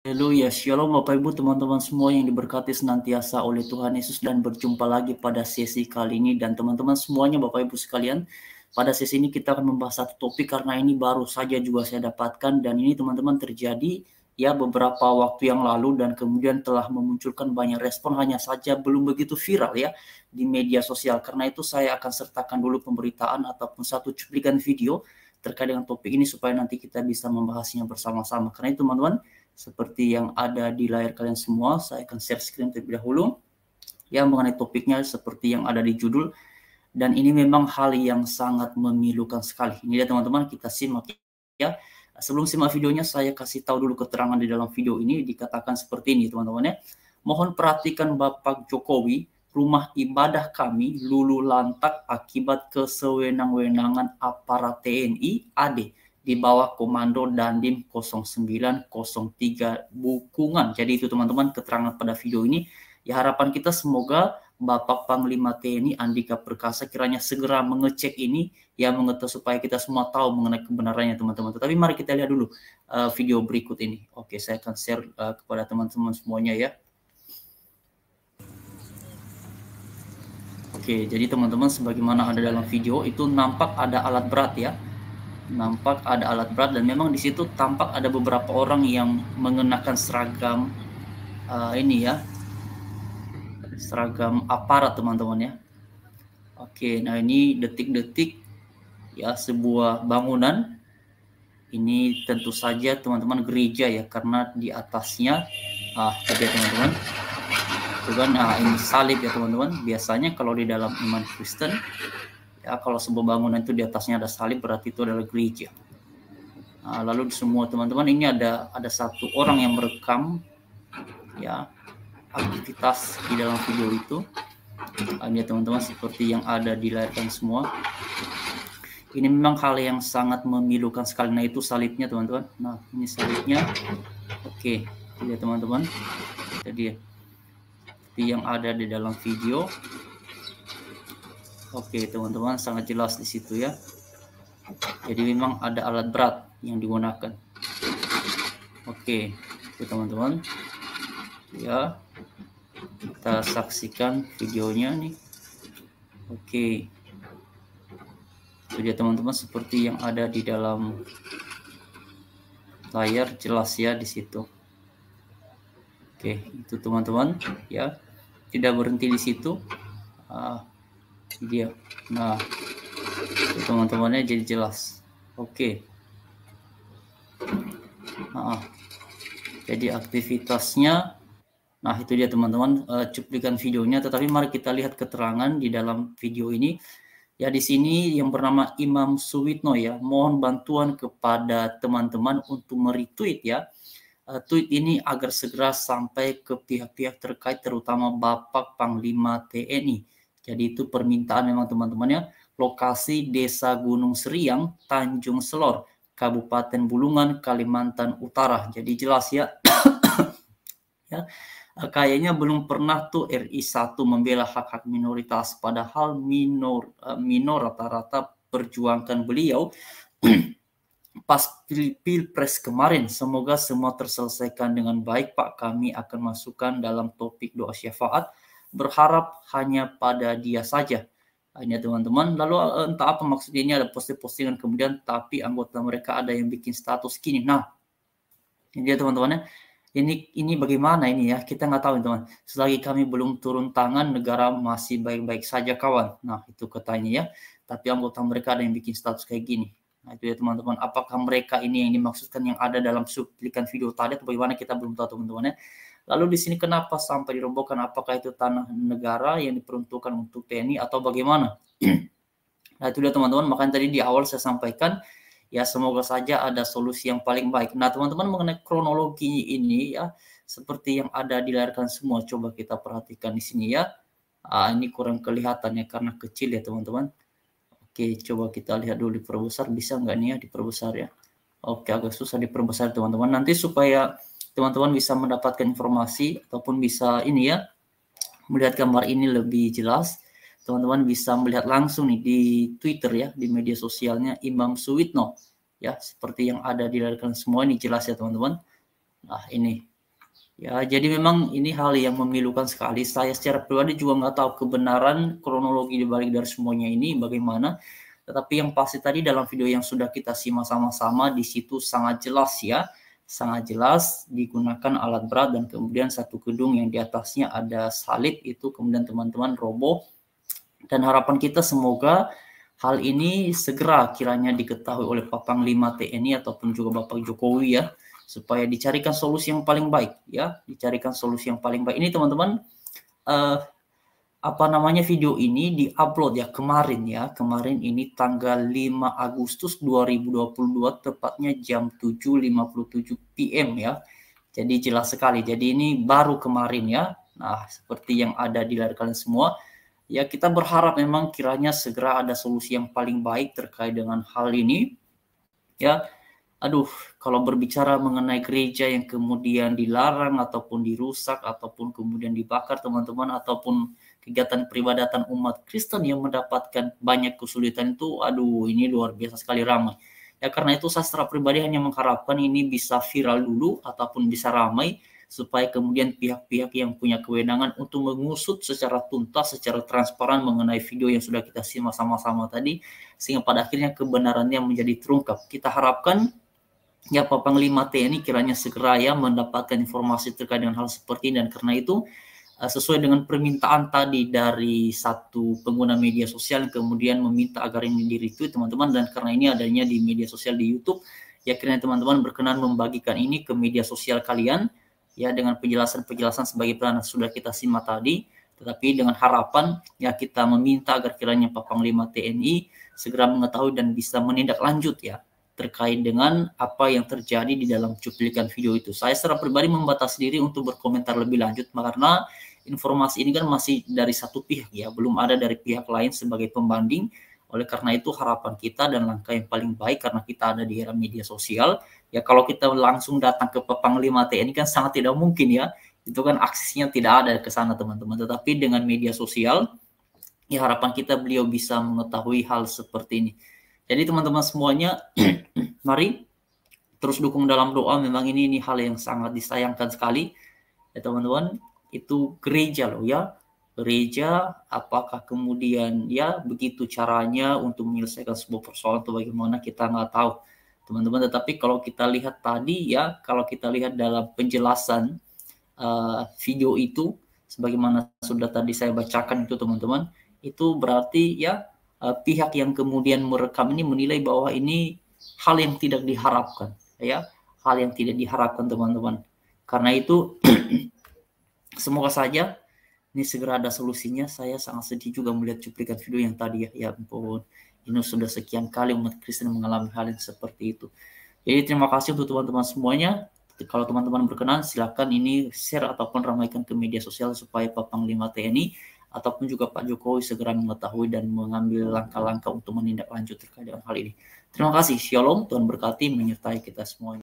Haleluya, shalom Bapak Ibu teman-teman semua yang diberkati senantiasa oleh Tuhan Yesus, dan berjumpa lagi pada sesi kali ini. Dan teman-teman semuanya Bapak Ibu sekalian, pada sesi ini kita akan membahas satu topik karena ini baru saja juga saya dapatkan, dan ini teman-teman terjadi ya beberapa waktu yang lalu dan kemudian telah memunculkan banyak respon, hanya saja belum begitu viral ya di media sosial. Karena itu saya akan sertakan dulu pemberitaan ataupun satu cuplikan video terkait dengan topik ini supaya nanti kita bisa membahasnya bersama-sama. Karena itu teman-teman, seperti yang ada di layar kalian semua, saya akan share screen terlebih dahulu yang mengenai topiknya seperti yang ada di judul. Dan ini memang hal yang sangat memilukan sekali. Ini ya teman-teman, kita simak ya. Sebelum simak videonya, saya kasih tahu dulu keterangan di dalam video ini. Dikatakan seperti ini teman-teman ya. Mohon perhatikan Bapak Jokowi, rumah ibadah kami lulu lantak akibat kesewenang-wenangan aparat TNI AD di bawah komando Dandim 0903 Bukungan. Jadi itu teman-teman keterangan pada video ini. Ya, harapan kita semoga Bapak Panglima TNI Andika Perkasa kiranya segera mengecek ini ya, mengetahui supaya kita semua tahu mengenai kebenarannya teman-teman. Tapi mari kita lihat dulu video berikut ini. Oke, saya akan share kepada teman-teman semuanya ya. Oke, jadi teman-teman sebagaimana ada dalam video itu nampak ada alat berat ya. Nampak ada alat berat, dan memang di situ tampak ada beberapa orang yang mengenakan seragam ini ya, seragam aparat teman-teman ya. Oke, nah ini detik-detik ya sebuah bangunan. Ini tentu saja teman-teman gereja ya, karena di atasnya coba teman-teman, itu kan ini salib ya teman-teman. Biasanya kalau di dalam iman Kristen ya, kalau sebuah bangunan itu di atasnya ada salib, berarti itu adalah gereja. Nah, lalu semua teman-teman, ini ada satu orang yang merekam ya aktivitas di dalam video itu. Ini teman-teman seperti yang ada di layar kan semua. Ini memang hal yang sangat memilukan sekali. Nah, itu salibnya teman-teman. Nah, ini salibnya. Oke, lihat teman-teman. Jadi seperti yang ada di dalam video. Oke teman-teman, sangat jelas di situ ya. Jadi memang ada alat berat yang digunakan. Oke, itu teman-teman. Ya, kita saksikan videonya nih. Oke, itu dia teman-teman seperti yang ada di dalam layar, jelas ya di situ. Oke, itu teman-teman ya. Tidak berhenti di situ. Dia. Nah, teman-temannya jadi jelas. Oke. Jadi aktivitasnya. Nah, itu dia teman-teman cuplikan videonya. Tetapi mari kita lihat keterangan di dalam video ini. Ya, di sini yang bernama Imam Suwitno ya. Mohon bantuan kepada teman-teman untuk meretweet ya tweet ini agar segera sampai ke pihak-pihak terkait, terutama Bapak Panglima TNI. Jadi itu permintaan memang teman-teman ya. Lokasi Desa Gunung Seriang, Tanjung Selor, Kabupaten Bulungan, Kalimantan Utara. Jadi jelas ya. Ya, kayaknya belum pernah tuh RI 1 membela hak-hak minoritas, padahal minor rata-rata perjuangkan beliau pas Pilpres kemarin. Semoga semua terselesaikan dengan baik Pak. Kami akan masukkan dalam topik doa syafaat. Berharap hanya pada dia saja. Ini teman-teman. Lalu entah apa maksudnya, ini ada postingan kemudian tapi anggota mereka ada yang bikin status gini. Nah, ini dia teman-teman ya. Ini bagaimana ini ya? Kita nggak tahu teman. Selagi kami belum turun tangan, negara masih baik-baik saja kawan. Nah, itu katanya ya. Tapi anggota mereka ada yang bikin status kayak gini. Nah, itu ya teman-teman. Apakah mereka ini yang dimaksudkan yang ada dalam cuplikan video tadi atau bagaimana, kita belum tahu teman-teman ya. Lalu di sini kenapa sampai dirobohkan? Apakah itu tanah negara yang diperuntukkan untuk TNI atau bagaimana? Nah, itu dia teman-teman. Makanya tadi di awal saya sampaikan ya, semoga saja ada solusi yang paling baik. Nah, teman-teman mengenai kronologi ini ya, seperti yang ada di layar kan semua. Coba kita perhatikan di sini ya. Ini kurang kelihatan ya karena kecil ya teman-teman. Oke, coba kita lihat dulu diperbesar, bisa nggak nih ya diperbesar ya. Oke, agak susah diperbesar teman-teman. Nanti supaya teman-teman bisa mendapatkan informasi ataupun bisa ini ya, melihat gambar ini lebih jelas, teman-teman bisa melihat langsung nih di Twitter ya, di media sosialnya Imam Suwitno ya, seperti yang ada di layar kalian semua. Ini jelas ya teman-teman. Nah, ini Ya, jadi memang ini hal yang memilukan sekali. Saya secara pribadi juga nggak tahu kebenaran kronologi dibalik dari semuanya ini bagaimana. Tetapi yang pasti tadi dalam video yang sudah kita simak sama-sama di situ sangat jelas ya, sangat jelas digunakan alat berat dan kemudian satu gedung yang di atasnya ada salib itu kemudian teman-teman roboh. Dan harapan kita semoga hal ini segera kiranya diketahui oleh Pak Panglima TNI ataupun juga Bapak Jokowi ya, supaya dicarikan solusi yang paling baik ya, dicarikan solusi yang paling baik. Ini teman-teman video ini diupload ya kemarin ini tanggal 5 Agustus 2022 tepatnya jam 7.57 PM ya. Jadi jelas sekali. Jadi ini baru kemarin ya. Nah, seperti yang ada di layar kalian semua. Ya, kita berharap memang kiranya segera ada solusi yang paling baik terkait dengan hal ini. Ya, kalau berbicara mengenai gereja yang kemudian dilarang ataupun dirusak ataupun kemudian dibakar teman-teman, ataupun kegiatan peribadatan umat Kristen yang mendapatkan banyak kesulitan itu, ini luar biasa sekali ramai. Ya, karena itu saya secara pribadi hanya mengharapkan ini bisa viral dulu ataupun bisa ramai, supaya kemudian pihak-pihak yang punya kewenangan untuk mengusut secara tuntas, secara transparan mengenai video yang sudah kita simak sama-sama tadi, sehingga pada akhirnya kebenarannya menjadi terungkap. Kita harapkan ya Pak Panglima TNI kiranya segera ya mendapatkan informasi terkait dengan hal seperti ini, dan karena itu sesuai dengan permintaan tadi dari satu pengguna media sosial yang kemudian meminta agar ini di-retweet teman-teman, dan karena ini adanya di media sosial di YouTube, ya kiranya teman-teman berkenan membagikan ini ke media sosial kalian ya dengan penjelasan-penjelasan sebagai yang sudah kita simak tadi, tetapi dengan harapan ya kita meminta agar kiranya Pak Panglima TNI segera mengetahui dan bisa menindaklanjut ya terkait dengan apa yang terjadi di dalam cuplikan video itu. Saya secara pribadi membatasi diri untuk berkomentar lebih lanjut karena informasi ini kan masih dari satu pihak ya, belum ada dari pihak lain sebagai pembanding. Oleh karena itu harapan kita dan langkah yang paling baik, karena kita ada di era media sosial, ya kalau kita langsung datang ke Panglima TNI kan sangat tidak mungkin ya, itu kan aksesnya tidak ada ke sana teman-teman. Tetapi dengan media sosial, ya harapan kita beliau bisa mengetahui hal seperti ini. Jadi teman-teman semuanya, mari terus dukung dalam doa. Memang ini hal yang sangat disayangkan sekali ya teman-teman. Itu gereja loh ya, gereja apakah kemudian ya begitu caranya untuk menyelesaikan sebuah persoalan atau bagaimana, kita nggak tahu teman-teman. Tetapi kalau kita lihat tadi ya, kalau kita lihat dalam penjelasan video itu sebagaimana sudah tadi saya bacakan itu teman-teman, itu berarti ya pihak yang kemudian merekam ini menilai bahwa ini hal yang tidak diharapkan ya, hal yang tidak diharapkan teman-teman. Karena itu semoga saja ini segera ada solusinya. Saya sangat sedih juga melihat cuplikan video yang tadi ya ampun, ini sudah sekian kali umat Kristen mengalami hal yang seperti itu. Jadi terima kasih untuk teman-teman semuanya. Kalau teman-teman berkenan silakan ini share ataupun ramaikan ke media sosial supaya Pak Panglima TNI ataupun juga Pak Jokowi segera mengetahui dan mengambil langkah-langkah untuk menindaklanjut terkait dengan hal ini. Terima kasih. Shalom, Tuhan berkati menyertai kita semuanya.